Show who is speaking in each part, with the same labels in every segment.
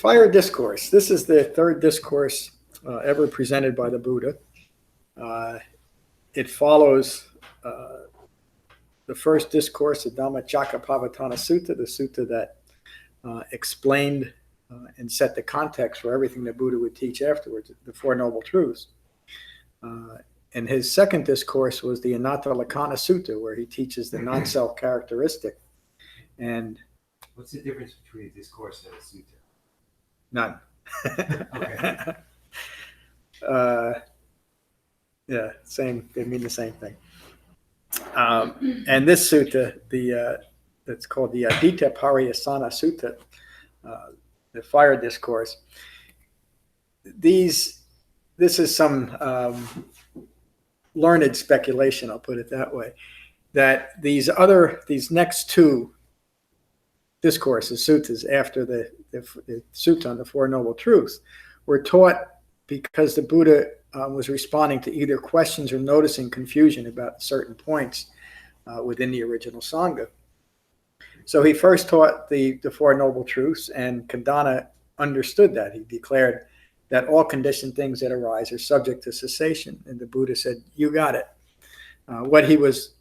Speaker 1: Fire Discourse. This is the third discourse ever presented by the Buddha. It follows the first discourse, the Dhamma Chakkappavatthana Sutta, the sutta that explained and set the context for everything the Buddha would teach afterwards, the Four Noble Truths. And his second discourse was the Anatta Lakkhana Sutta, where he teaches the non-self characteristic. And
Speaker 2: what's the difference between a discourse and a sutta?
Speaker 1: None.
Speaker 2: Okay.
Speaker 1: Yeah, same. They mean the same thing. And this sutta, that's called the Adita Pariyasana Sutta, the Fire Discourse. This is some learned speculation, I'll put it that way, that these next two discourses, suttas, after the sutta on the Four Noble Truths, were taught because the Buddha was responding to either questions or noticing confusion about certain points within the original Sangha. So he first taught the Four Noble Truths, and Kandana understood that. He declared that all conditioned things that arise are subject to cessation. And the Buddha said, you got it. What he was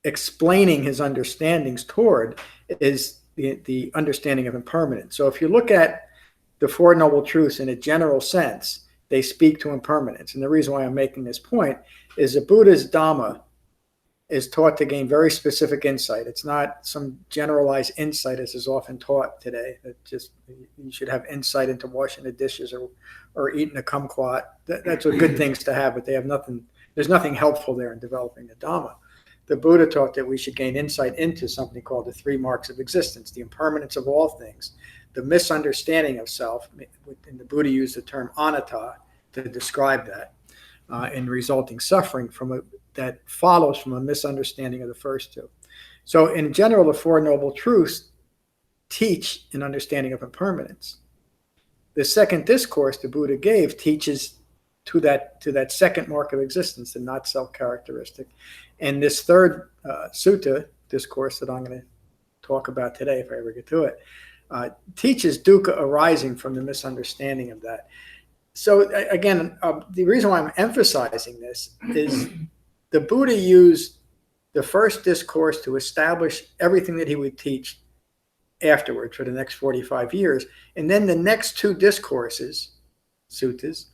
Speaker 1: explaining his understandings toward is the understanding of impermanence. So if you look at the Four Noble Truths in a general sense, they speak to impermanence. And the reason why I'm making this point is the Buddha's Dhamma is taught to gain very specific insight. It's not some generalized insight as is often taught today, that just you should have insight into washing the dishes or eating a kumquat. That's what good things to have, but they have nothing. There's nothing helpful there in developing the Dhamma. The Buddha taught that we should gain insight into something called the three marks of existence, the impermanence of all things, the misunderstanding of self, and the Buddha used the term anatta to describe that, and resulting suffering that follows from a misunderstanding of the first two. So in general, the Four Noble Truths teach an understanding of impermanence. The second discourse the Buddha gave teaches to that second mark of existence, the not self characteristic. And this third sutta discourse that I'm going to talk about today, if I ever get to it, teaches dukkha arising from the misunderstanding of that. So again, the reason why I'm emphasizing this is the Buddha used the first discourse to establish everything that he would teach afterwards for the next 45 years. And then the next two discourses, suttas,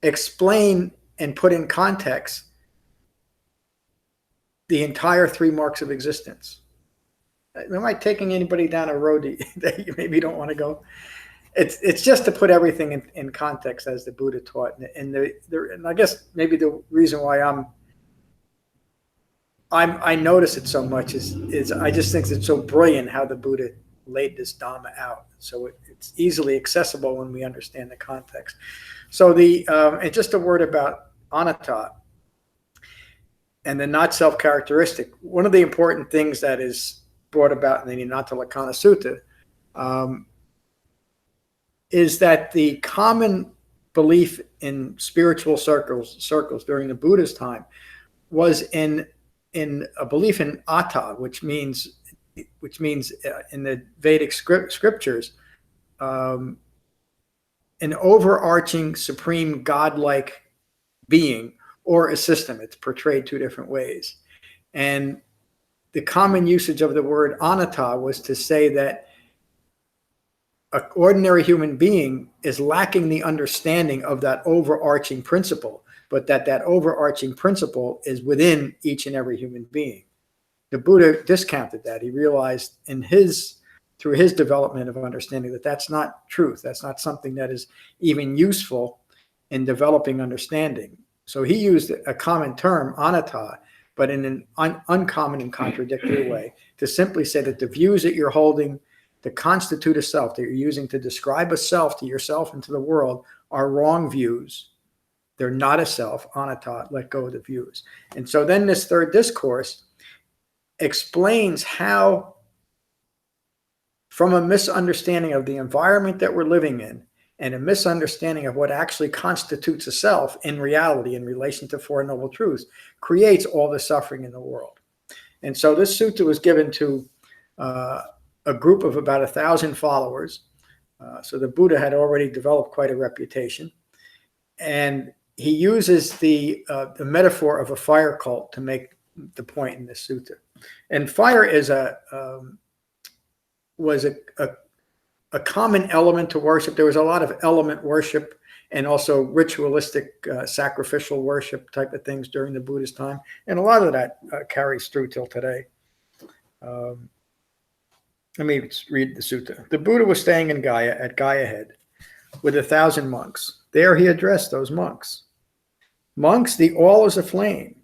Speaker 1: explain and put in context the entire three marks of existence. Am I taking anybody down a road that you maybe don't want to go? It's just to put everything in context as the Buddha taught. And I guess maybe the reason why I notice it so much is I just think it's so brilliant how the Buddha laid this Dhamma out. So it's easily accessible when we understand the context. So and just a word about anatta and the not self characteristic. One of the important things that is brought about in the Anatta Lakkhana Sutta is that the common belief in spiritual circles during the Buddha's time was in a belief in atta, which means in the Vedic scriptures, an overarching supreme godlike being or a system. It's portrayed two different ways. And the common usage of the word anatta was to say that an ordinary human being is lacking the understanding of that overarching principle, but that overarching principle is within each and every human being. The Buddha discounted that. He realized through his development of understanding that that's not truth. That's not something that is even useful in developing understanding. So he used a common term, anatta, but in an uncommon and contradictory way, to simply say that the views that you're holding to constitute a self, that you're using to describe a self to yourself and to the world, are wrong views. They're not a self, anatta, let go of the views. And so then this third discourse explains how, from a misunderstanding of the environment that we're living in and a misunderstanding of what actually constitutes a self in reality in relation to Four Noble Truths, creates all the suffering in the world. And so this sutta was given to a a group of about 1,000 followers. So the Buddha had already developed quite a reputation. And he uses the metaphor of a fire cult to make the point in this sutta. And fire is was a common element to worship. There was a lot of element worship and also ritualistic sacrificial worship type of things during the Buddha's time. And a lot of that carries through till today. Let me read the sutta. The Buddha was staying in Gaya at Gaya Head with 1,000 monks. There he addressed those monks. Monks, the all is aflame.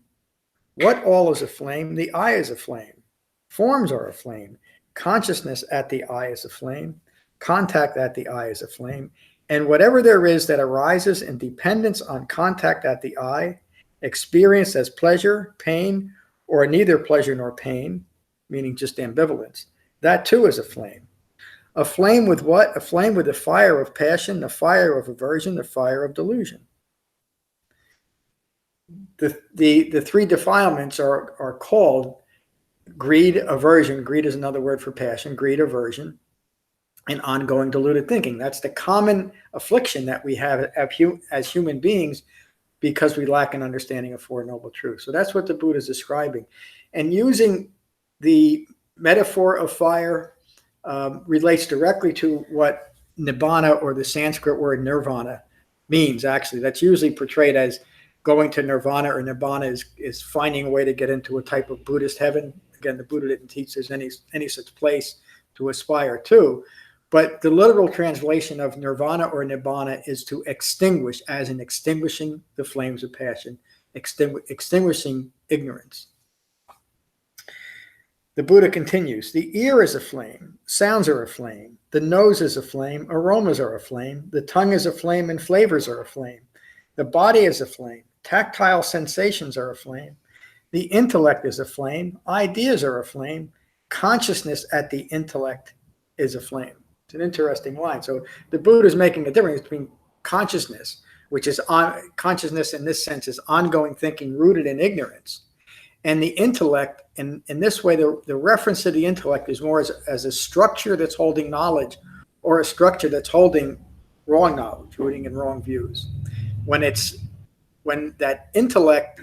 Speaker 1: What all is aflame? The eye is aflame. Forms are aflame. Consciousness at the eye is aflame. Contact at the eye is aflame. And whatever there is that arises in dependence on contact at the eye, experienced as pleasure, pain, or neither pleasure nor pain, meaning just ambivalence, that too is aflame. Aflame with what? Aflame with the fire of passion, the fire of aversion, the fire of delusion. The three defilements are called greed, aversion. Greed is another word for passion. Greed, aversion, and ongoing deluded thinking. That's the common affliction that we have as human beings because we lack an understanding of Four Noble Truths. So that's what the Buddha is describing. And using the metaphor of fire relates directly to what nibbana, or the Sanskrit word nirvana, means. Actually, that's usually portrayed as going to nirvana, or nibbana is finding a way to get into a type of Buddhist heaven. Again, the Buddha didn't teach there's any such place to aspire to. But the literal translation of nirvana or nibbana is to extinguish, as in extinguishing the flames of passion, extinguishing ignorance. The Buddha continues, the ear is aflame, sounds are aflame, the nose is aflame, aromas are aflame, the tongue is aflame, and flavors are aflame. The body is aflame, tactile sensations are aflame, the intellect is aflame, ideas are aflame, consciousness at the intellect is aflame. It's an interesting line. So the Buddha is making a difference between consciousness, which is consciousness in this sense is ongoing thinking rooted in ignorance, and the intellect. And in this way, the reference to the intellect is more as a structure that's holding knowledge, or a structure that's holding wrong knowledge, rooting in wrong views. When that intellect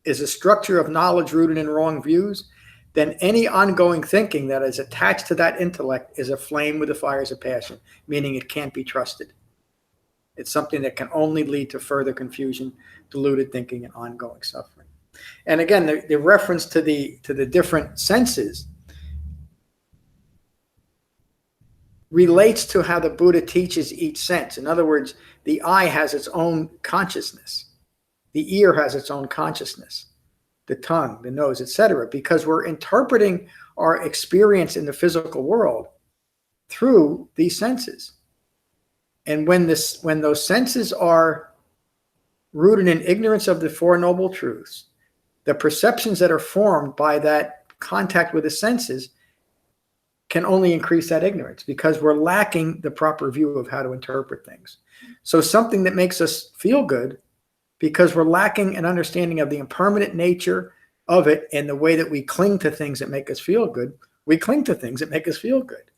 Speaker 1: is a structure of knowledge rooted in wrong views, then any ongoing thinking that is attached to that intellect is aflame with the fires of passion, meaning it can't be trusted. It's something that can only lead to further confusion, deluded thinking, and ongoing suffering. And again, the reference to the different senses relates to how the Buddha teaches each sense. In other words, the eye has its own consciousness. The ear has its own consciousness. The tongue, the nose, etc., because we're interpreting our experience in the physical world through these senses. And when those senses are rooted in ignorance of the Four Noble Truths, the perceptions that are formed by that contact with the senses can only increase that ignorance, because we're lacking the proper view of how to interpret things. So something that makes us feel good, because we're lacking an understanding of the impermanent nature of it and the way that we cling to things that make us feel good, we cling to things that make us feel good.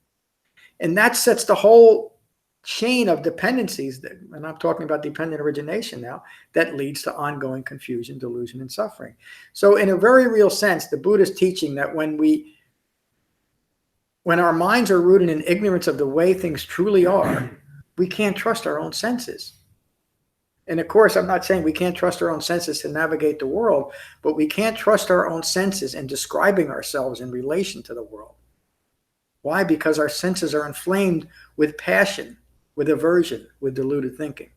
Speaker 1: And that sets the whole chain of dependencies, and I'm talking about dependent origination now, that leads to ongoing confusion, delusion, and suffering. So in a very real sense, the Buddha is teaching that when our minds are rooted in ignorance of the way things truly are, we can't trust our own senses. And of course, I'm not saying we can't trust our own senses to navigate the world, but we can't trust our own senses in describing ourselves in relation to the world. Why? Because our senses are inflamed with passion, with aversion, with deluded thinking.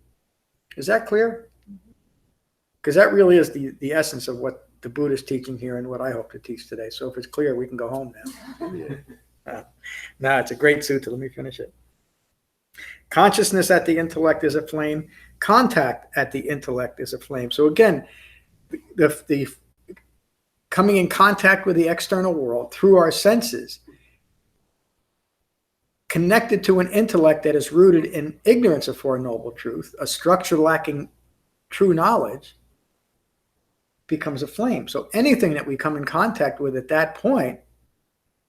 Speaker 1: Is that clear? Because that really is the essence of what the Buddha is teaching here and what I hope to teach today. So if it's clear, we can go home now. No, it's a great sutta. Let me finish it. Consciousness at the intellect is aflame. Contact at the intellect is aflame. So again, the coming in contact with the external world through our senses, connected to an intellect that is rooted in ignorance of Four Noble Truth, a structure lacking true knowledge, becomes aflame. So anything that we come in contact with at that point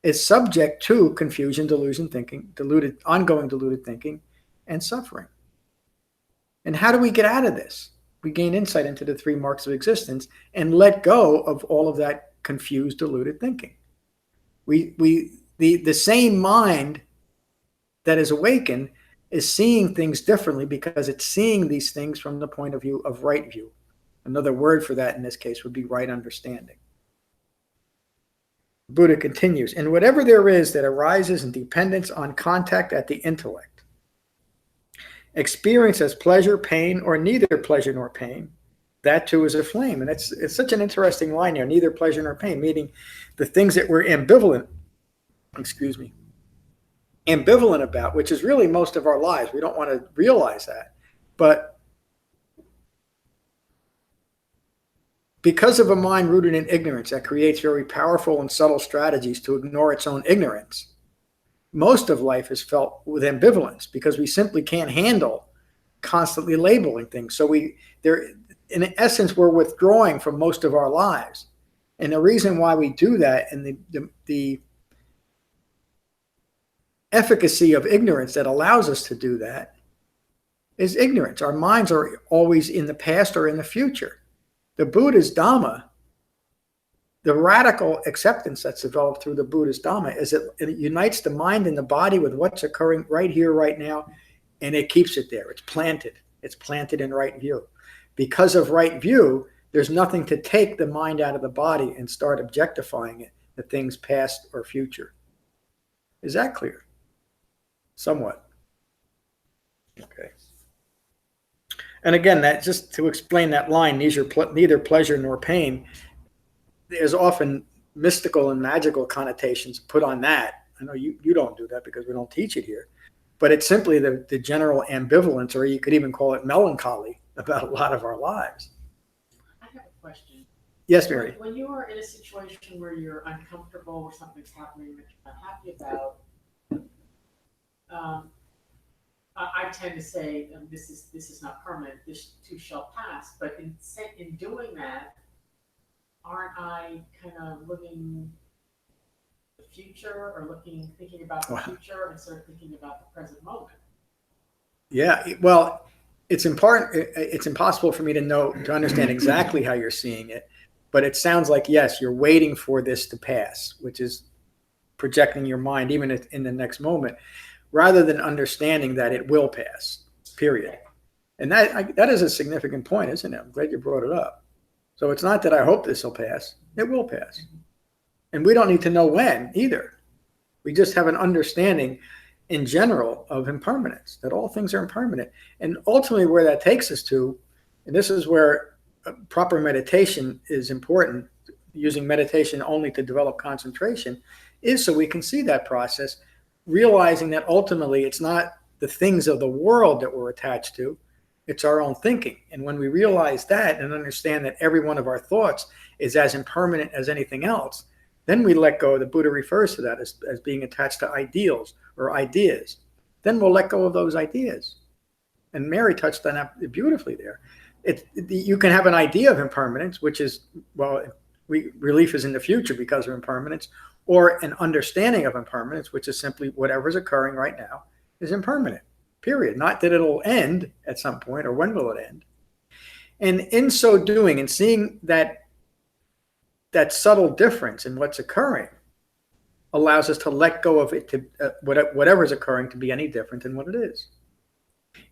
Speaker 1: is subject to confusion, delusion, thinking, ongoing deluded thinking, and suffering. And how do we get out of this? We gain insight into the three marks of existence and let go of all of that confused, deluded thinking. The same mind that is awakened is seeing things differently because it's seeing these things from the point of view of right view. Another word for that in this case would be right understanding. Buddha continues, and whatever there is that arises in dependence on contact at the intellect, experience as pleasure, pain, or neither pleasure nor pain, that too is a flame. And it's such an interesting line here, neither pleasure nor pain, meaning the things that we're ambivalent about, which is really most of our lives. We don't want to realize that. But because of a mind rooted in ignorance that creates very powerful and subtle strategies to ignore its own ignorance, most of life is felt with ambivalence because we simply can't handle constantly labeling things. So in essence, we're withdrawing from most of our lives. And the reason why we do that, and the efficacy of ignorance that allows us to do that, is ignorance. Our minds are always in the past or in the future. The Buddha's Dhamma, the radical acceptance that's developed through the Buddha's Dhamma, is it unites the mind and the body with what's occurring right here, right now, and it keeps it there. It's planted. It's planted in right view. Because of right view, there's nothing to take the mind out of the body and start objectifying it, the things past or future. Is that clear? Somewhat. Okay. And again, that just to explain that line, neither pleasure nor pain, there's often mystical and magical connotations put on that. I know you don't do that because we don't teach it here. But it's simply the general ambivalence, or you could even call it melancholy, about a lot of our lives.
Speaker 3: I have a question.
Speaker 1: Yes, Mary.
Speaker 3: When you are in a situation where you're uncomfortable or something's happening that you're not happy about, I tend to say this is not permanent. This too shall pass. But in doing that, aren't I kind of living the future or thinking about the future instead of thinking about the present moment?
Speaker 1: Yeah. Well, it's impossible for me to understand exactly how you're seeing it, but it sounds like, yes, you're waiting for this to pass, which is projecting your mind even in the next moment, rather than understanding that it will pass, period. And that is a significant point, isn't it? I'm glad you brought it up. So it's not that I hope this will pass. It will pass. And we don't need to know when either. We just have an understanding in general of impermanence, that all things are impermanent. And ultimately where that takes us to, and this is where proper meditation is important, using meditation only to develop concentration, is so we can see that process, realizing that ultimately it's not the things of the world that we're attached to, it's our own thinking. And when we realize that and understand that every one of our thoughts is as impermanent as anything else, then we let go. The Buddha refers to that as being attached to ideals or ideas. Then we'll let go of those ideas. And Mary touched on that beautifully there. You can have an idea of impermanence, which is, well, relief is in the future because of impermanence, or an understanding of impermanence, which is simply whatever's occurring right now is impermanent, period. Not that it'll end at some point or when will it end. And in so doing and seeing that subtle difference in what's occurring allows us to let go of it, to whatever's occurring, to be any different than what it is.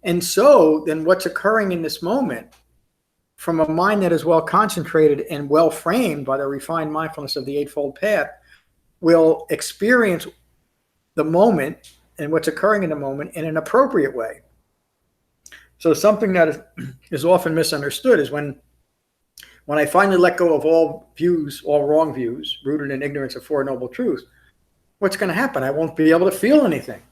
Speaker 1: And so then what's occurring in this moment, from a mind that is well concentrated and well framed by the refined mindfulness of the Eightfold Path, will experience the moment and what's occurring in the moment in an appropriate way. So something that is often misunderstood is when I finally let go of all views, all wrong views, rooted in ignorance of Four Noble Truths, what's going to happen? I won't be able to feel anything.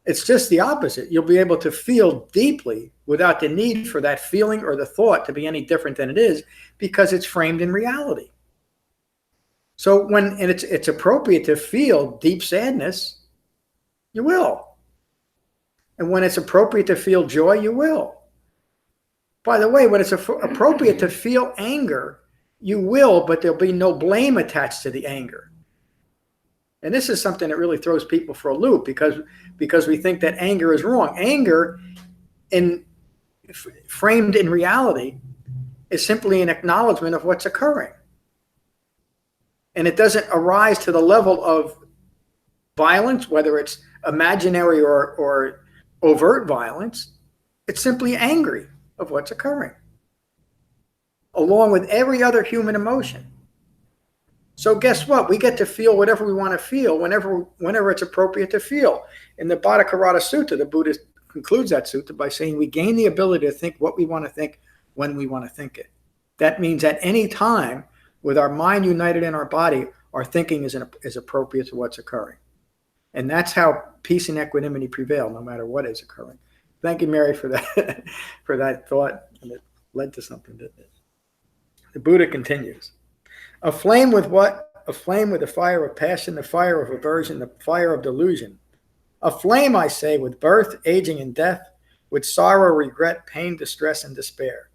Speaker 1: It's just the opposite. You'll be able to feel deeply without the need for that feeling or the thought to be any different than it is, because it's framed in reality. So when it's appropriate to feel deep sadness, you will. And when it's appropriate to feel joy, you will. By the way, when it's appropriate to feel anger, you will, but there'll be no blame attached to the anger. And this is something that really throws people for a loop because we think that anger is wrong. Anger, framed in reality, is simply an acknowledgement of what's occurring. And it doesn't arise to the level of violence, whether it's imaginary or overt violence. It's simply angry of what's occurring, along with every other human emotion. So guess what? We get to feel whatever we want to feel whenever it's appropriate to feel. In the Bhattacharya Sutta, the Buddha concludes that sutta by saying we gain the ability to think what we want to think when we want to think it. That means at any time, with our mind united in our body, our thinking is appropriate to what's occurring. And that's how peace and equanimity prevail, no matter what is occurring. Thank you, Mary, for that for that thought, and it led to something, didn't it? The Buddha continues. Aflame with what? Aflame with the fire of passion, the fire of aversion, the fire of delusion. Aflame, I say, with birth, aging, and death, with sorrow, regret, pain, distress, and despair.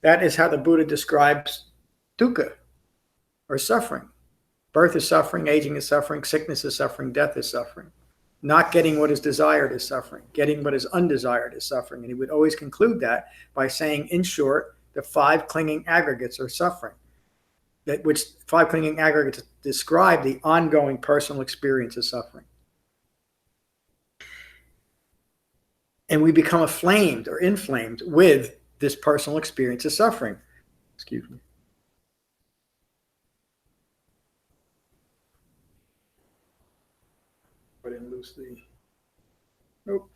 Speaker 1: That is how the Buddha describes dukkha, or suffering. Birth is suffering, aging is suffering, sickness is suffering, death is suffering. Not getting what is desired is suffering. Getting what is undesired is suffering. And he would always conclude that by saying, in short, the 5 clinging aggregates are suffering. Which 5 clinging aggregates describe the ongoing personal experience of suffering. And we become aflamed or inflamed with this personal experience of suffering. Excuse me. I didn't lose the... Nope.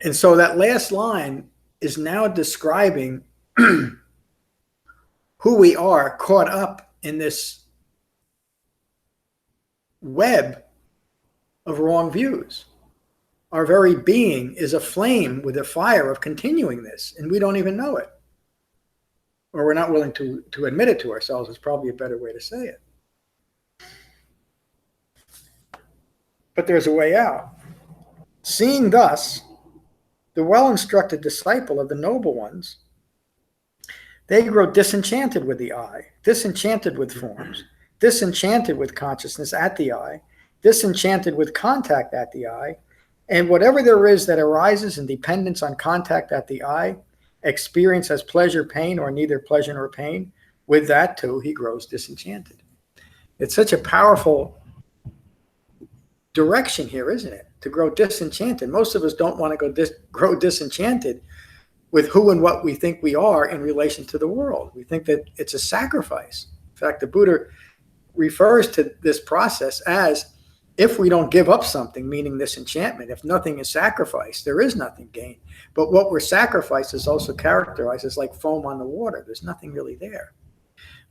Speaker 1: And so that last line is now describing who we are caught up in this web of wrong views. Our very being is aflame with the fire of continuing this, and we don't even know it. Or we're not willing to admit it to ourselves is probably a better way to say it. But there's a way out. Seeing thus, the well-instructed disciple of the noble ones, they grow disenchanted with the eye, disenchanted with forms, disenchanted with consciousness at the eye, disenchanted with contact at the eye, and whatever there is that arises in dependence on contact at the eye, experience as pleasure, pain, or neither pleasure nor pain, with that too he grows disenchanted. It's such a powerful direction here, isn't it? To grow disenchanted. Most of us don't want to grow disenchanted with who and what we think we are in relation to the world. We think that it's a sacrifice. In fact, the Buddha refers to this process as if we don't give up something, meaning this enchantment, if nothing is sacrificed, there is nothing gained. But what we're sacrificed is also characterized as like foam on the water. There's nothing really there.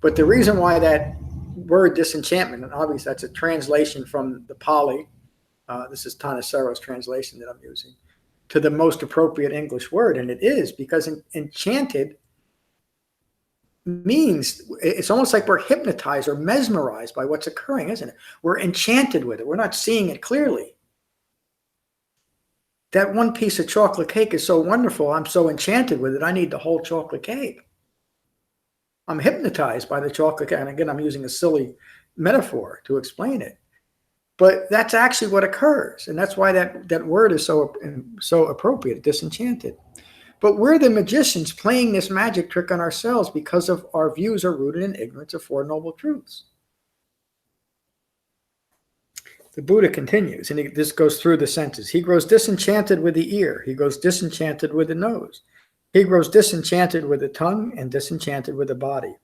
Speaker 1: But the reason why that word disenchantment, and obviously that's a translation from the Pali, this is Tanasaro's translation that I'm using, to the most appropriate English word. And it is because enchanted means it's almost like we're hypnotized or mesmerized by what's occurring, isn't it? We're enchanted with it. We're not seeing it clearly. That one piece of chocolate cake is so wonderful. I'm so enchanted with it. I need the whole chocolate cake. I'm hypnotized by the chocolate cake. And again, I'm using a silly metaphor to explain it. But that's actually what occurs. And that's why that word is so appropriate, disenchanted. But we're the magicians playing this magic trick on ourselves because of our views are rooted in ignorance of Four Noble Truths. The Buddha continues, and this goes through the senses. He grows disenchanted with the ear. He grows disenchanted with the nose. He grows disenchanted with the tongue and disenchanted with the body.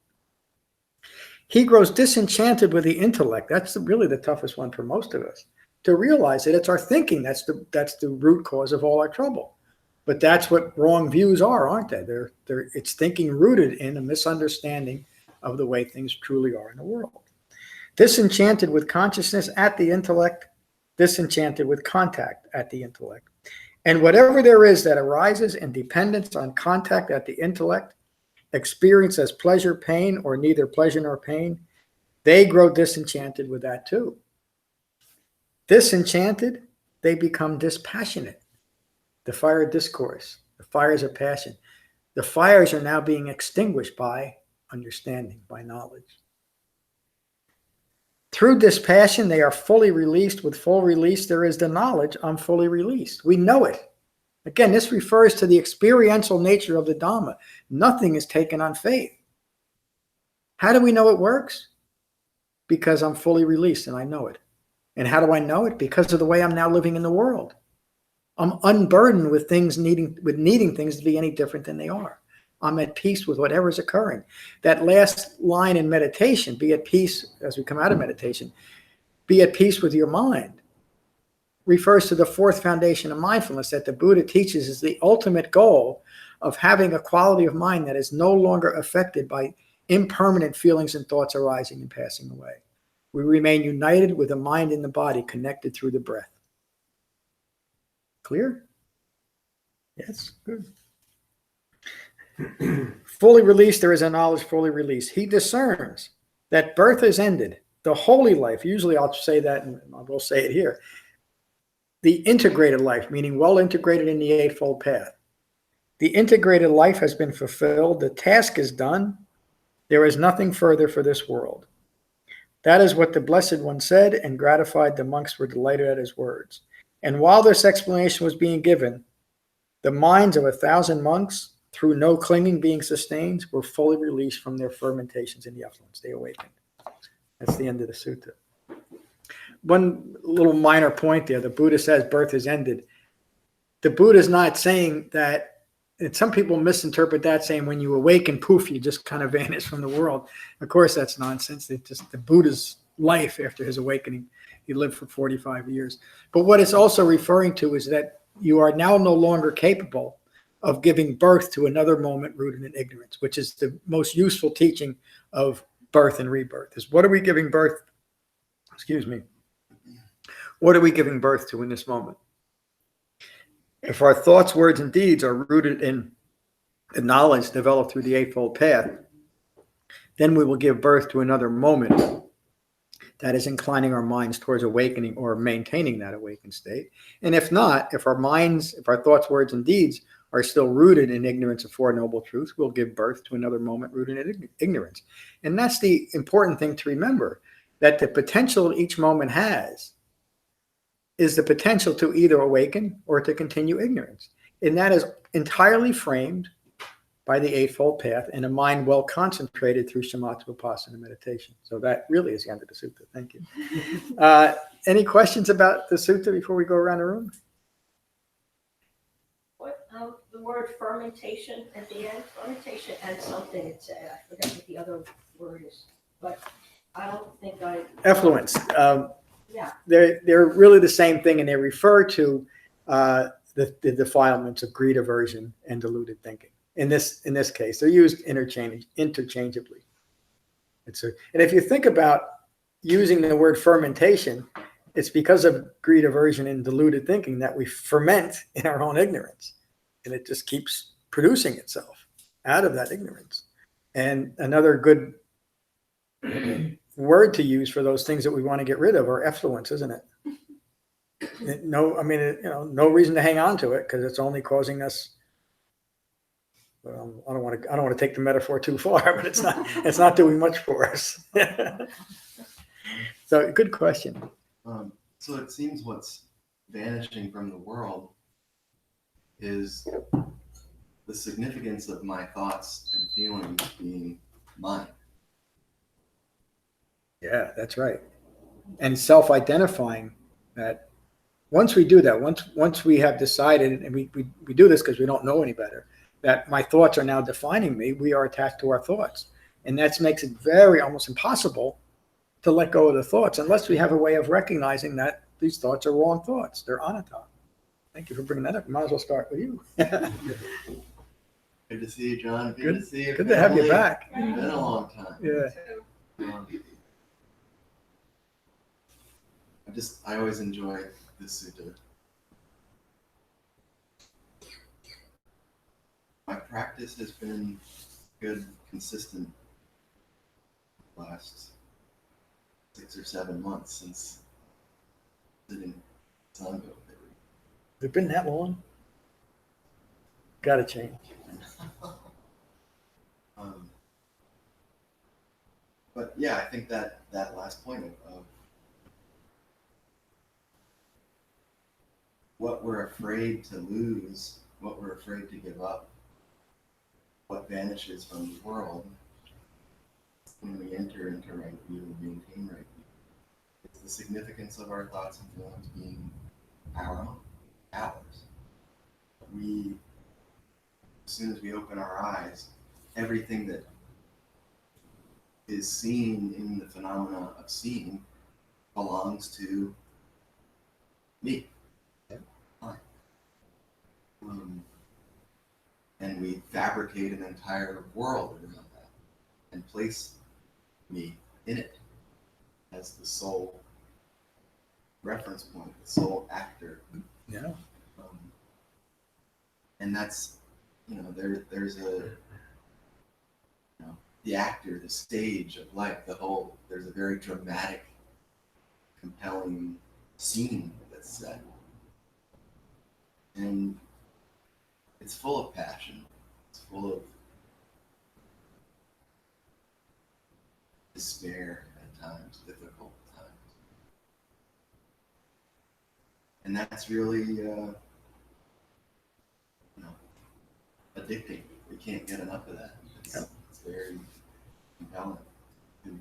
Speaker 1: He grows disenchanted with the intellect. That's really the toughest one for most of us. To realize that it's our thinking that's the root cause of all our trouble. But that's what wrong views are, aren't they? It's thinking rooted in a misunderstanding of the way things truly are in the world. Disenchanted with consciousness at the intellect, disenchanted with contact at the intellect. And whatever there is that arises in dependence on contact at the intellect, experience as pleasure, pain, or neither pleasure nor pain, they grow disenchanted with that too. Disenchanted, they become dispassionate. The fire discourse, the fires of passion. The fires are now being extinguished by understanding, by knowledge. Through dispassion, they are fully released. With full release, there is the knowledge, I'm fully released. We know it. Again, this refers to the experiential nature of the Dhamma. Nothing is taken on faith. How do we know it works? Because I'm fully released and I know it. And how do I know it? Because of the way I'm now living in the world. I'm unburdened with things needing things to be any different than they are. I'm at peace with whatever is occurring. That last line in meditation, be at peace, as we come out of meditation, be at peace with your mind, refers to the fourth foundation of mindfulness that the Buddha teaches is the ultimate goal of having a quality of mind that is no longer affected by impermanent feelings and thoughts arising and passing away. We remain united with the mind and the body, connected through the breath. Clear? Yes, good. Fully released, there is a knowledge fully released. He discerns that birth is ended. The holy life, usually I'll say that, and I will say it here, the integrated life, meaning well integrated in the Eightfold Path. The integrated life has been fulfilled. The task is done. There is nothing further for this world. That is what the Blessed One said, and gratified the monks were delighted at his words. And while this explanation was being given, the minds of 1,000 monks, through no clinging being sustained, were fully released from their fermentations in the effluence. They awakened. That's the end of the sutta. One little minor point there. The Buddha says birth is ended. The Buddha is not saying that, and some people misinterpret that saying when you awaken, poof, you just kind of vanish from the world. Of course, that's nonsense. It's just the Buddha's life after his awakening. He lived for 45 years. But what it's also referring to is that you are now no longer capable of giving birth to another moment rooted in ignorance, which is the most useful teaching of birth and rebirth. Is what are we giving birth? Excuse me. What are we giving birth to in this moment? If our thoughts, words, and deeds are rooted in the knowledge developed through the Eightfold Path, then we will give birth to another moment that is inclining our minds towards awakening or maintaining that awakened state. And if not, if our minds, if our thoughts, words, and deeds are still rooted in ignorance of Four Noble Truths, we'll give birth to another moment rooted in ignorance. And that's the important thing to remember, that the potential each moment has is the potential to either awaken or to continue ignorance. And that is entirely framed by the Eightfold Path and a mind well concentrated through Shamatha-Vipassana meditation. So that really is the end of the sutta. Thank you. Any questions about the sutta before we go around the room?
Speaker 4: What the word fermentation at the end? Fermentation and something it said. I forget what the other word is, but I don't think I.
Speaker 1: Effluence.
Speaker 4: Yeah.
Speaker 1: They're really the same thing, and they refer to the defilements of greed, aversion, and deluded thinking. In this case, they're used interchangeably. And if you think about using the word fermentation, it's because of greed, aversion, and deluded thinking that we ferment in our own ignorance, and it just keeps producing itself out of that ignorance. And another good word to use for those things that we want to get rid of are effluence, isn't it? No reason to hang on to it because it's only causing us. I don't want to take the metaphor too far, but it's not doing much for us. So, good question.
Speaker 5: So it seems what's vanishing from the world is the significance of my thoughts and feelings being mine.
Speaker 1: Yeah, that's right. And self-identifying that once we do that, once we have decided, and we do this because we don't know any better, that my thoughts are now defining me, we are attached to our thoughts. And that makes it very almost impossible to let go of the thoughts unless we have a way of recognizing that these thoughts are wrong thoughts. They're anatta. Thank you for bringing that up. Might as well start with you.
Speaker 5: Good to see you, John. Good to see you.
Speaker 1: Good to have you back.
Speaker 5: It's been a long time.
Speaker 1: Yeah.
Speaker 5: I always enjoy this sutta. My practice has been good, consistent the last 6 or 7 months since sitting Sangha.
Speaker 1: Has it been that long? Got to change.
Speaker 5: But yeah, I think that last point of what we're afraid to lose, what we're afraid to give up, what vanishes from the world when we enter into right view and maintain right view. It's the significance of our thoughts and feelings being our own, ours. As soon as we open our eyes, everything that is seen in the phenomena of seeing belongs to me. I. And we fabricate an entire world around that and place me in it as the sole reference point, the sole actor.
Speaker 1: Yeah.
Speaker 5: And that's, there's a, the actor, the stage of life, there's a very dramatic, compelling scene that's set. And it's full of passion. It's full of despair at times, difficult times. And that's really, addicting. We can't get enough of that. It's very compelling to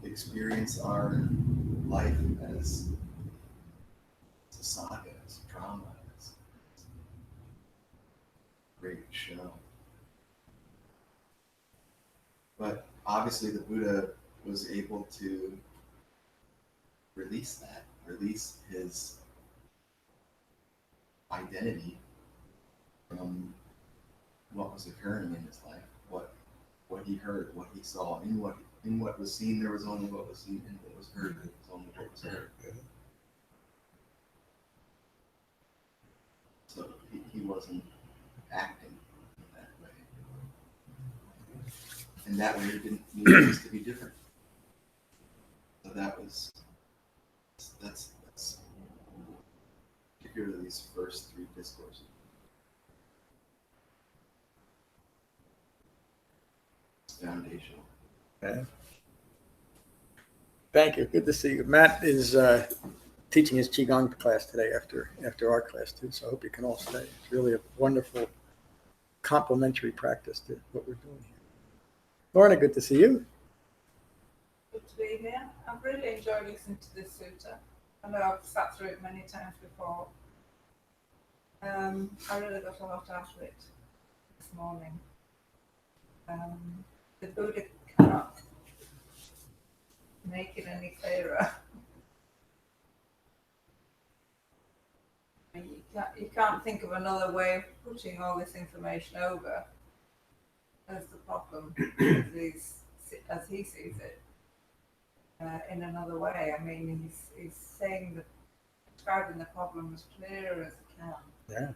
Speaker 5: experience our life as a saga, as a drama, as a great show. But obviously the Buddha was able to release his identity from what was occurring in his life, what he heard, what he saw. In what was seen, there was only what was seen, and what was heard, there was only what was heard. So he wasn't acting that way. And that way he didn't need things to be different. So that's particularly these first three discourses. It's foundational.
Speaker 1: Okay. Thank you. Good to see you. Matt is teaching his Qigong class today after our class too, so I hope you can all stay. It's really a wonderful complementary practice to what we're doing here. Lorna, good to see you.
Speaker 6: Good to be here. I've really enjoyed listening to this sutta. I know I've sat through it many times before. I really got a lot out of it this morning. The Buddha cannot make it any clearer. You can't think of another way of putting all this information over as the problem as he sees it in another way. I mean, he's saying that describing the problem as clear as he can.
Speaker 1: Yeah.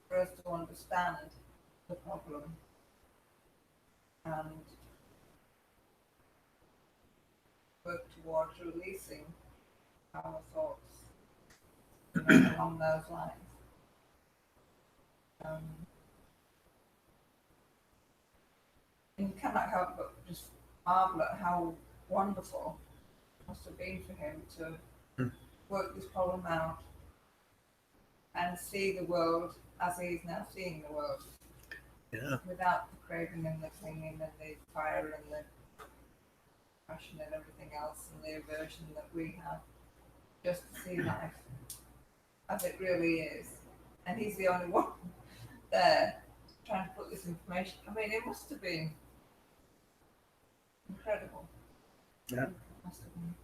Speaker 6: For us to understand the problem and work towards releasing our thoughts along those lines. And you cannot help but just marvel at how wonderful it must have been for him to work this problem out and see the world as he is now seeing the world.
Speaker 1: Yeah.
Speaker 6: Without the craving and the clinging and the fire and the passion and everything else and the aversion that we have, just to see life as it really is. And he's the only one there trying to put this information. I mean, it must have been incredible.
Speaker 1: Yeah.
Speaker 6: It must have been.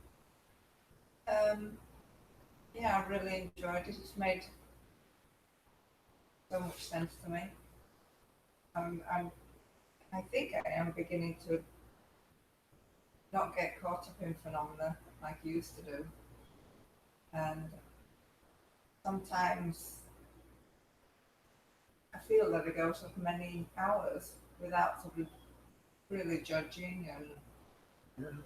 Speaker 6: Yeah, I really enjoyed it. It's made so much sense to me. I think I am beginning to not get caught up in phenomena like I used to do. And sometimes I feel that I go sort of many hours without sort of really judging and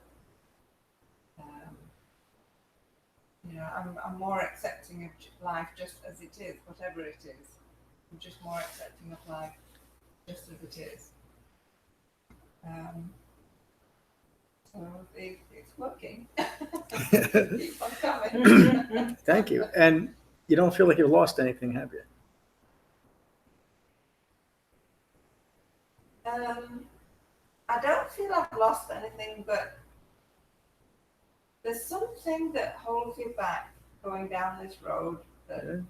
Speaker 6: I'm more accepting of life just as it is, whatever it is. I'm just more accepting of life just as it is. So it's working. Keep on coming.
Speaker 1: Thank you. And you don't feel like you've lost anything, have you?
Speaker 6: I don't feel I've lost anything, but there's something that holds you back going down this road that
Speaker 1: Yeah.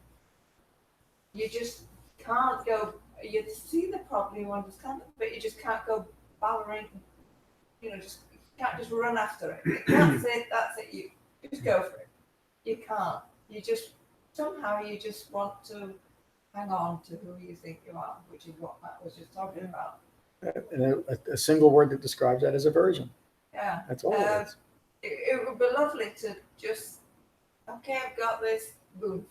Speaker 6: you just can't go. You see the problem, you understand it, but you just can't go bothering. Just you can't just run after it. That's it. That's it. You just go for it. You can't. You just somehow you just want to hang on to who you think you are, which is what Matt was just talking about.
Speaker 1: And a single word that describes that is aversion.
Speaker 6: Yeah.
Speaker 1: That's all it is.
Speaker 6: It would be lovely to just, okay, I've got this, boom,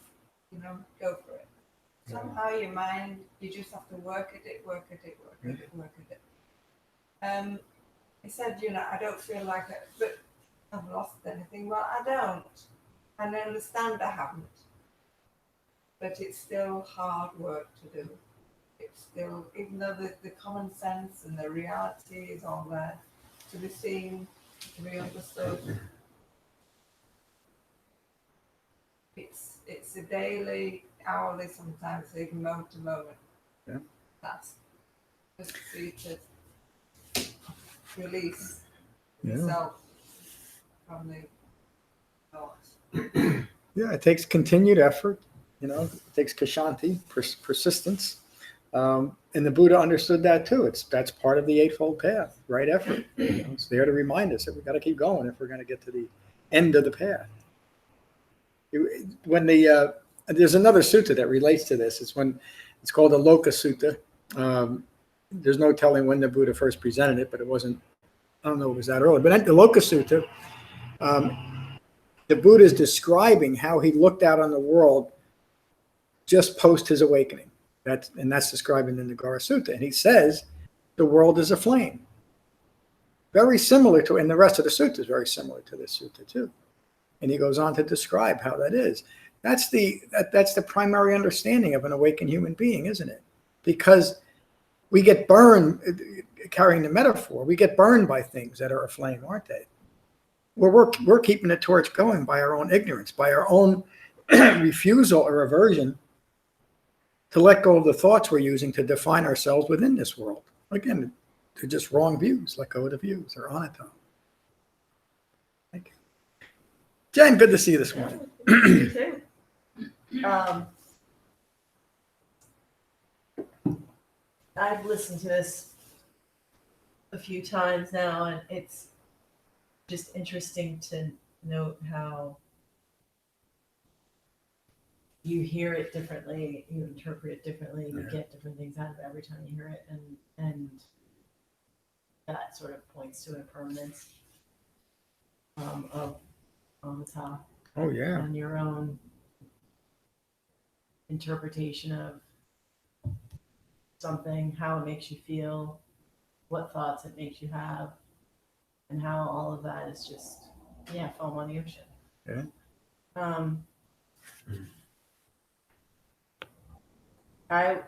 Speaker 6: go for it. Somehow your mind, you just have to work at it. He said, I don't feel like it, but I've lost anything. Well, I don't. And I understand I haven't. But it's still hard work to do. It's still, even though the common sense and the reality is all there to be seen, to be understood. It's a daily, hourly, sometimes even moment to moment.
Speaker 1: Yeah.
Speaker 6: That's just for you to release
Speaker 1: Yeah.
Speaker 6: yourself from the thoughts.
Speaker 1: Yeah, it takes continued effort. It takes kashanti, persistence. And the Buddha understood that too. That's part of the Eightfold Path, right effort. It's there to remind us that we've got to keep going if we're going to get to the end of the path. When there's another sutta that relates to this. It's called the Loka Sutta. There's no telling when the Buddha first presented it, but it wasn't. I don't know if it was that early. But the Loka Sutta, the Buddha is describing how he looked out on the world just post his awakening. That's described in the Nagara Sutta. And he says the world is a flame. Very similar to, and the rest of the sutta is very similar to this sutta too. And he goes on to describe how that is. That's the primary understanding of an awakened human being, isn't it? Because we get burned, carrying the metaphor, we get burned by things that are aflame, aren't they? We're keeping the torch going by our own ignorance, by our own refusal or aversion to let go of the thoughts we're using to define ourselves within this world. Again, they're just wrong views. Let go of the views. They're anatome. Thank you. Jen, good to see you this morning.
Speaker 7: You too. I've listened to this a few times now, and it's just interesting to note how you hear it differently, you interpret it differently, you get different things out of it every time you hear it, and that sort of points to impermanence of Shamatha.
Speaker 1: Oh, yeah.
Speaker 7: And your own interpretation of something, how it makes you feel, what thoughts it makes you have, and how all of that is just, foam on the ocean.
Speaker 1: Yeah.
Speaker 7: I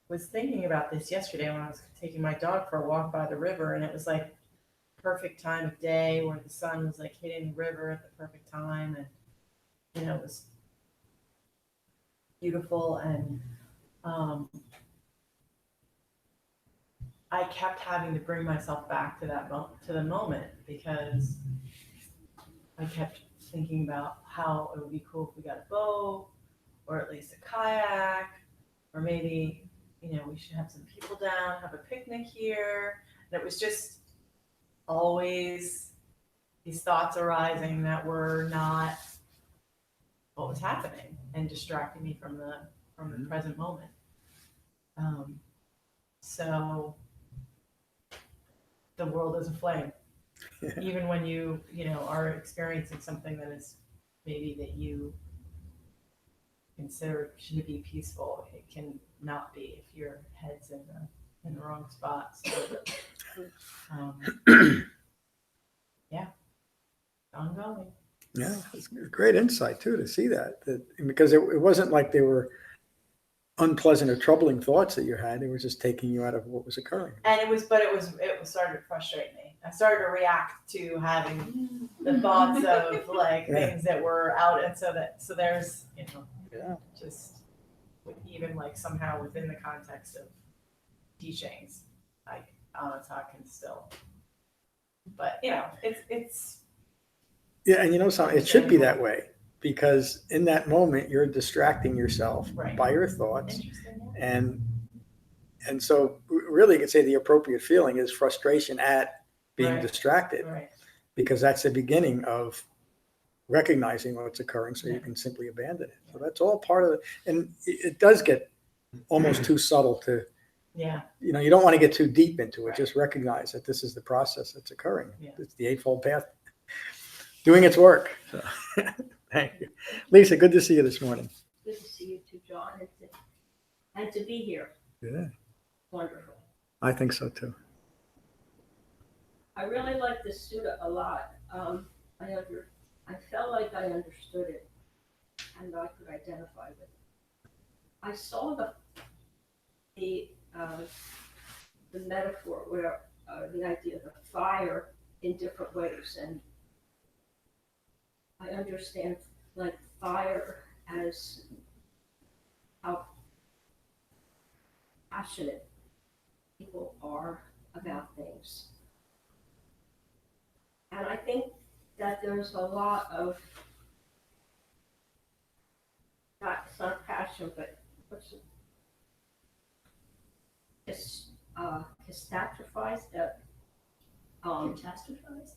Speaker 7: was thinking about this yesterday when I was taking my dog for a walk by the river, and it was like perfect time of day where the sun was like hitting the river at the perfect time, and it was beautiful, and I kept having to bring myself back to to the moment, because I kept thinking about how it would be cool if we got a boat, or at least a kayak, or maybe we should have some people down, have a picnic here. And it was just always these thoughts arising that were not what was happening and distracting me from the present moment. So the world is a flame. Even when you are experiencing something that is maybe that you consider should be peaceful, it can not be if your head's in the wrong spot. So, ongoing.
Speaker 1: Yeah, it's great insight too to see that because it wasn't like they were unpleasant or troubling thoughts that you had. They were just taking you out of what was occurring.
Speaker 7: And it was started to frustrate me. I started to react to having the thoughts of like
Speaker 1: Yeah.
Speaker 7: things that were out, and so there's
Speaker 1: Yeah.
Speaker 7: just even like somehow within the context of teachings, like Anata can still, but it's
Speaker 1: Yeah, and something, it should be that way, because in that moment you're distracting yourself
Speaker 7: Right.
Speaker 1: by your thoughts,
Speaker 7: interesting. Yeah.
Speaker 1: and so really you could say the appropriate feeling is frustration at being
Speaker 7: Right.
Speaker 1: distracted,
Speaker 7: Right.
Speaker 1: because that's the beginning of recognizing what's occurring, so
Speaker 7: Yeah.
Speaker 1: you can simply abandon it. So that's all part of it, and it does get almost too subtle to,
Speaker 7: Yeah.
Speaker 1: you don't want to get too deep into it.
Speaker 7: Right.
Speaker 1: Just recognize that this is the process that's occurring.
Speaker 7: Yeah.
Speaker 1: It's the Eightfold Path doing its work. So, thank you. Lisa, good to see you this morning.
Speaker 4: Good to see you too, John, and to be here.
Speaker 1: Yeah,
Speaker 4: Wonderful.
Speaker 1: I think so too.
Speaker 4: I really like this sutta a lot. I felt like I understood it and I could identify with it. I saw the metaphor where the idea of the fire in different ways, and I understand like fire as how passionate people are about things. And I think that there's a lot of, it's not passion, but what's it? Catastrophize that.
Speaker 8: Catastrophize?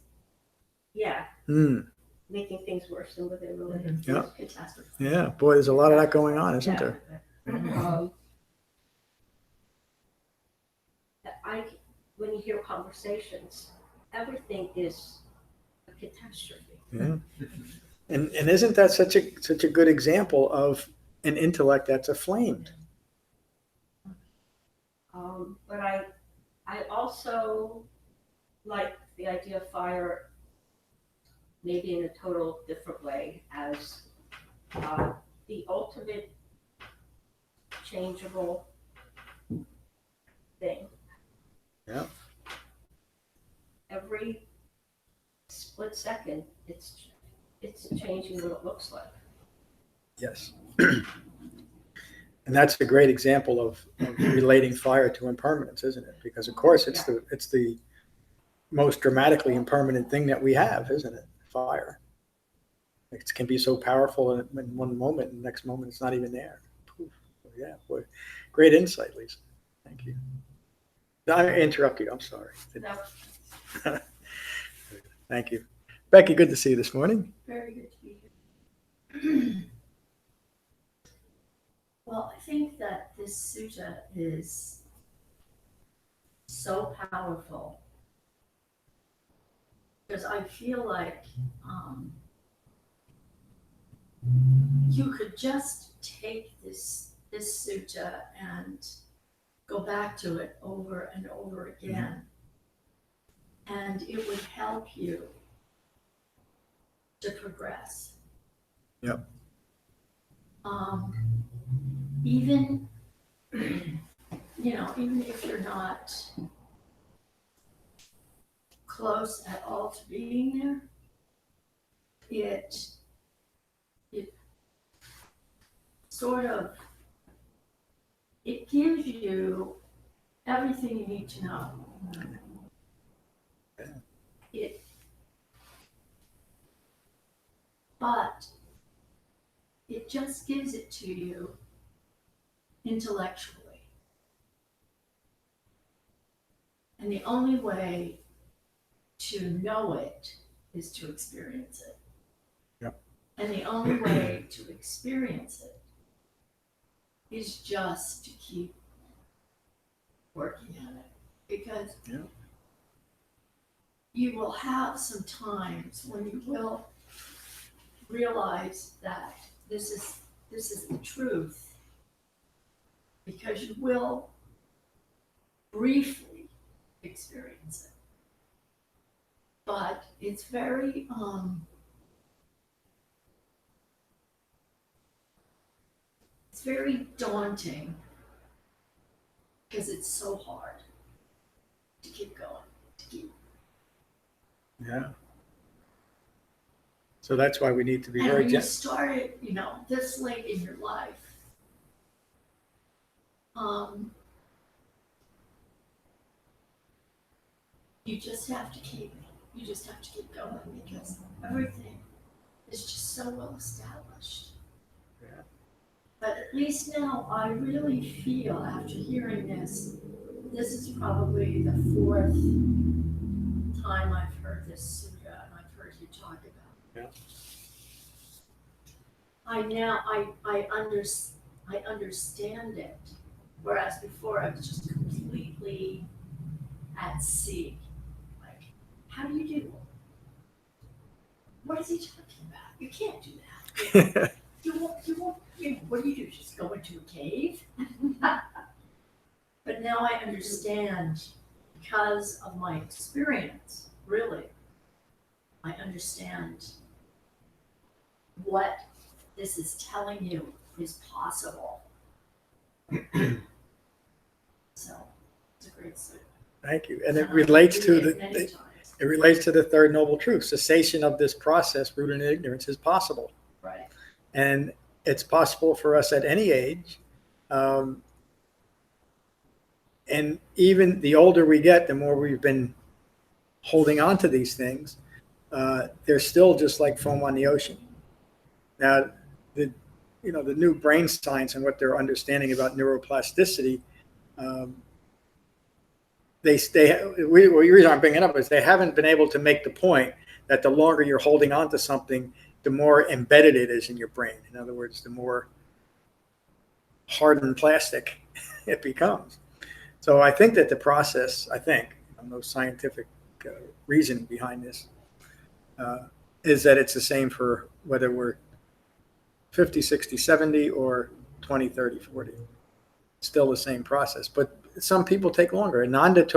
Speaker 4: Yeah,
Speaker 1: Mm,
Speaker 4: making things worse than what they really
Speaker 7: Mhm.
Speaker 1: Yeah.
Speaker 8: Catastrophe.
Speaker 1: yeah, boy, there's a lot of that going on, isn't
Speaker 4: Yeah.
Speaker 1: there?
Speaker 4: When you hear conversations, everything is a catastrophe.
Speaker 1: Yeah. And isn't that such a good example of an intellect that's aflamed?
Speaker 4: But I also like the idea of fire, maybe in a total different way, as the ultimate changeable thing.
Speaker 1: Yeah.
Speaker 4: Every split second, it's changing what it looks like.
Speaker 1: Yes. And that's a great example of relating fire to impermanence, isn't it? Because of course it's the most dramatically impermanent thing that we have, isn't it? Fire. It can be so powerful in one moment, and the next moment it's not even there. Poof. Yeah, boy. Great insight, Lisa. Thank you. I interrupted you. I'm sorry.
Speaker 4: No,
Speaker 1: Thank you. Becky, good to see you this morning.
Speaker 8: Very good to be here. Well, I think that this sutta is so powerful because I feel like you could just take this sutta and go back to it over and over again, and it would help you to progress.
Speaker 1: Yep.
Speaker 8: Even even if you're not close at all to being there, it sort of, it gives you everything you need to know. But it just gives it to you intellectually. And the only way to know it is to experience it.
Speaker 1: Yep.
Speaker 8: And the only way to experience it is just to keep working at it. Because you will have some times when you will realize that this is the truth, because you will briefly experience it. But it's very it's very daunting because it's so hard to keep going, to keep.
Speaker 1: Yeah. So that's why we need to be
Speaker 8: And
Speaker 1: very
Speaker 8: when you
Speaker 1: gentle.
Speaker 8: started, this late in your life, you just have to keep going because everything is just so well established.
Speaker 1: Yeah.
Speaker 8: But at least now I really feel after hearing this is probably the fourth time I've heard this sutta and I've heard you talk about it.
Speaker 1: Yeah.
Speaker 8: I understand it, whereas before I was just completely at sea. Like, how do you do? What is he talking about? You can't do that. You won't, what do you do? Just go into a cave? But now I understand because of my experience, really. I understand what this is telling you is possible. So it's a great suit.
Speaker 1: Thank you. And it relates to
Speaker 8: Many times.
Speaker 1: it relates to the third noble truth. Cessation of this process rooted in ignorance is possible.
Speaker 8: Right.
Speaker 1: And it's possible for us at any age. And even the older we get, the more we've been holding on to these things, they're still just like foam on the ocean. Now, the new brain science and what they're understanding about neuroplasticity, the reason I'm bringing it up is they haven't been able to make the point that the longer you're holding on to something, the more embedded it is in your brain. In other words, the more hardened plastic it becomes. So I think that the process, no scientific reasoning behind this, is that it's the same for whether we're 50, 60, 70, or 20, 30, 40. It's still the same process. But some people take longer. It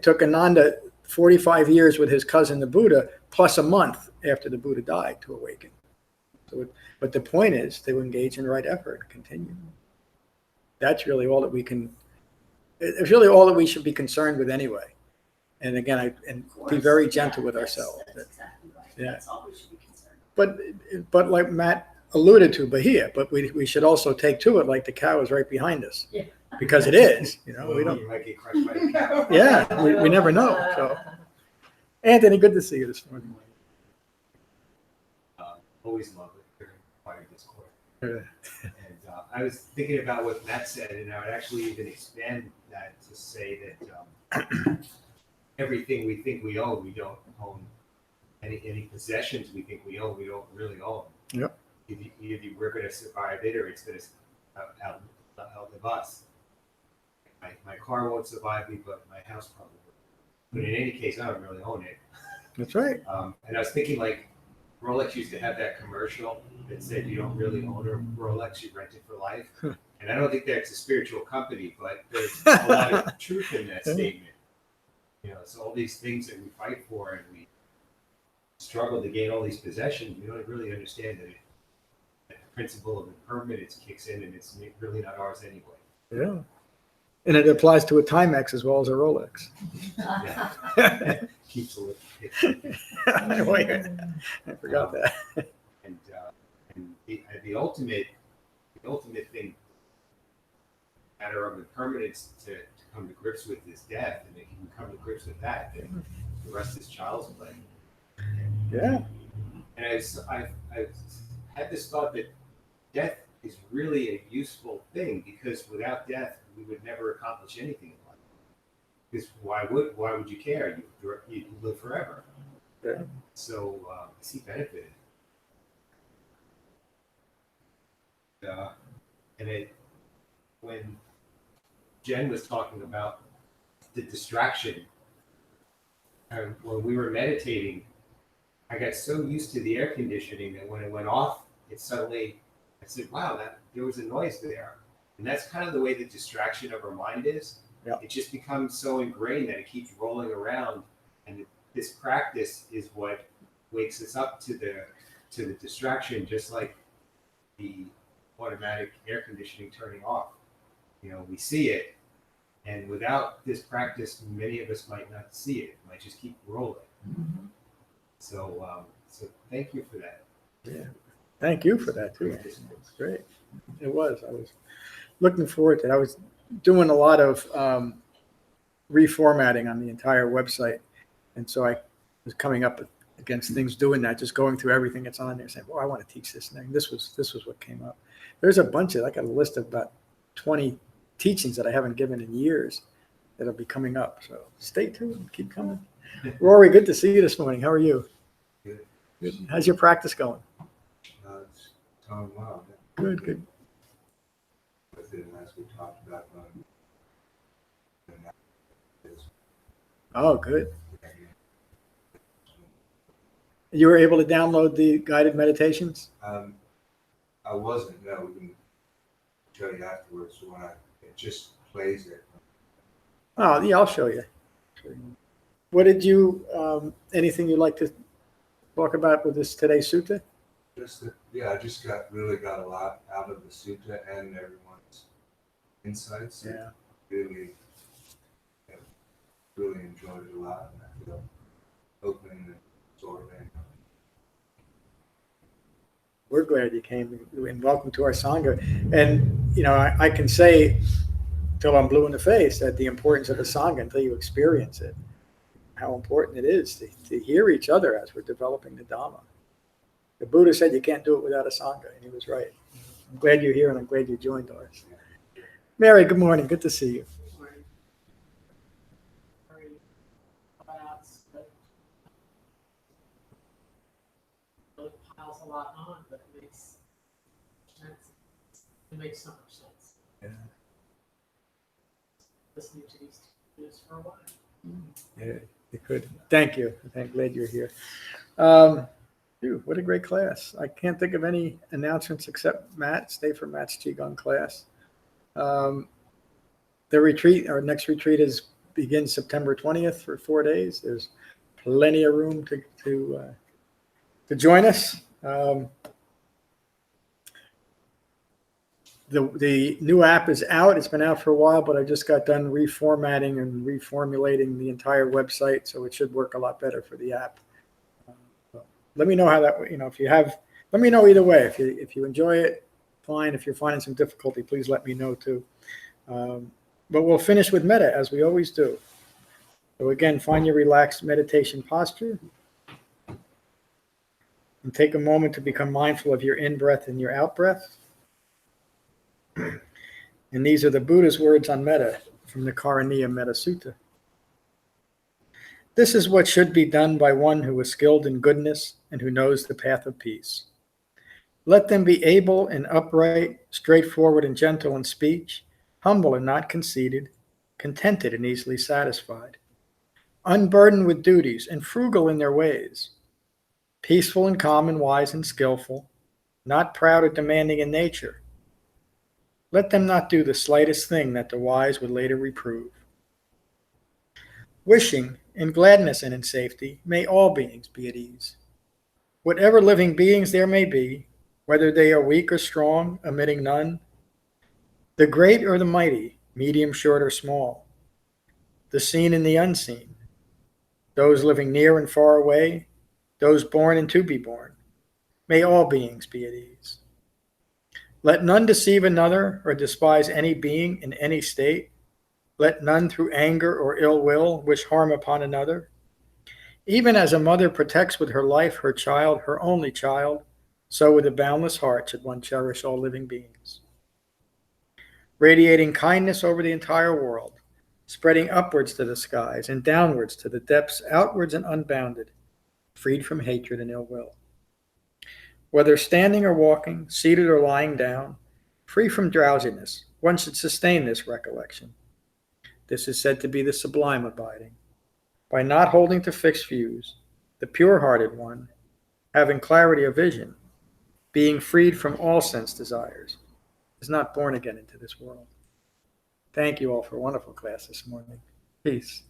Speaker 1: took Ananda 45 years with his cousin, the Buddha, plus a month after the Buddha died to awaken. But the point is to engage in right effort and continue. That's really all that we can. It's really all that we should be concerned with anyway. And again, be very gentle with ourselves.
Speaker 8: That's exactly right.
Speaker 1: Yeah.
Speaker 8: That's all we should be concerned with.
Speaker 1: But like Matt alluded to, but we should also take to it like the cow is right behind us.
Speaker 8: Yeah.
Speaker 1: Because it is, we
Speaker 2: You
Speaker 1: don't.
Speaker 2: might get crushed by the cow.
Speaker 1: Yeah, we never know. So, Anthony, good to see you this morning.
Speaker 2: Always love it during Fire Discourse.
Speaker 1: Yeah.
Speaker 2: And I was thinking about what Matt said, and I would actually even expand that to say that everything we think we own, we don't own. Any possessions we think we own, we don't really own.
Speaker 1: Yep.
Speaker 2: Either we're going to survive it, or it's going to outlive us. My car won't survive me, but my house probably will. But in any case, I don't really own it.
Speaker 1: That's right.
Speaker 2: And I was thinking, like, Rolex used to have that commercial that said you don't really own a Rolex, you rent it for life. And I don't think that's a spiritual company, but there's a lot of truth in that statement. It's all these things that we fight for and we struggle to gain all these possessions. We don't really understand that the principle of impermanence kicks in and it's really not ours anyway.
Speaker 1: Yeah. And it applies to a Timex as well as a Rolex.
Speaker 2: Yeah. Keeps a little.
Speaker 1: I forgot that.
Speaker 2: And the ultimate thing, matter of impermanence to come to grips with is death, and if you can come to grips with that, then the rest is child's play.
Speaker 1: Yeah.
Speaker 2: And I've had this thought that death is really a useful thing, because without death we would never accomplish anything in life. Because why would you care? You live forever.
Speaker 1: Yeah.
Speaker 2: So I see benefit in it. And when Jen was talking about the distraction, when we were meditating, I got so used to the air conditioning that when it went off, I said, wow, there was a noise there. And that's kind of the way the distraction of our mind is.
Speaker 1: Yeah.
Speaker 2: It just becomes so ingrained that it keeps rolling around. And this practice is what wakes us up to the distraction, just like the automatic air conditioning turning off. You know, we see it, and without this practice, many of us might not see it. It might just keep rolling. So, so thank you for that.
Speaker 1: Yeah. Thank you for that too. It's great. It was. I was looking forward to it. I was doing a lot of reformatting on the entire website, and so I was coming up against things doing that, just going through everything that's on there, saying, "Well, I want to teach this thing." This was what came up. There's a bunch of. I got a list of about 20 teachings that I haven't given in years that'll be coming up. So stay tuned. Keep coming. Rory, good to see you this morning. How are you?
Speaker 2: Good.
Speaker 1: Good. How's your practice going?
Speaker 2: It's going well.
Speaker 1: Good, good.
Speaker 2: With it, as we talked about,
Speaker 1: Oh, good. You were able to download the guided meditations?
Speaker 9: I wasn't. No, we can show you afterwards when it just plays it.
Speaker 1: Oh, yeah, I'll show you. What did you, anything you'd like to talk about with this today's sutta?
Speaker 9: Just that, yeah, I just really got a lot out of the sutta and everyone's insights.
Speaker 1: Yeah.
Speaker 9: Really, really enjoyed it a lot, and I feel open and absorbing.
Speaker 1: We're glad you came, and welcome to our Sangha. And, you know, I can say till I'm blue in the face that the importance of the Sangha until you experience it, how important it is to hear each other as we're developing the Dhamma. The Buddha said you can't do it without a Sangha, and he was right. I'm glad you're here, and I'm glad you joined us. Mary, good morning. Good to see you.
Speaker 3: Really piles a lot on, but it makes so much sense.
Speaker 1: Yeah.
Speaker 3: Listening to these teachers for a while.
Speaker 1: Yeah, you could. Thank you. I'm glad you're here. Dude, what a great class. I can't think of any announcements except Matt. Stay for Matt's Qigong class. The retreat, our next retreat begins September 20th for 4 days. There's plenty of room to join us. The new app is out. It's been out for a while, but I just got done reformatting and reformulating the entire website, so it should work a lot better for the app. Let me know how that, if you have, let me know either way. If you enjoy it, fine. If you're finding some difficulty, please let me know too. But we'll finish with metta as we always do. So again, find your relaxed meditation posture and take a moment to become mindful of your in-breath and your out-breath. And these are the Buddha's words on metta from the Karaniya Metta Sutta. This is what should be done by one who is skilled in goodness and who knows the path of peace. Let them be able and upright, straightforward and gentle in speech, humble and not conceited, contented and easily satisfied, unburdened with duties and frugal in their ways, peaceful and calm and wise and skillful, not proud or demanding in nature. Let them not do the slightest thing that the wise would later reprove. Wishing, in gladness and in safety, may all beings be at ease. Whatever living beings there may be, whether they are weak or strong, omitting none, the great or the mighty, medium, short, or small, the seen and the unseen, those living near and far away, those born and to be born, may all beings be at ease. Let none deceive another or despise any being in any state. Let none through anger or ill will wish harm upon another. Even as a mother protects with her life her child, her only child, so with a boundless heart should one cherish all living beings. Radiating kindness over the entire world, spreading upwards to the skies and downwards to the depths, outwards and unbounded, freed from hatred and ill will. Whether standing or walking, seated or lying down, free from drowsiness, one should sustain this recollection. This is said to be the sublime abiding. By not holding to fixed views, the pure-hearted one, having clarity of vision, being freed from all sense desires, is not born again into this world. Thank you all for a wonderful class this morning. Peace.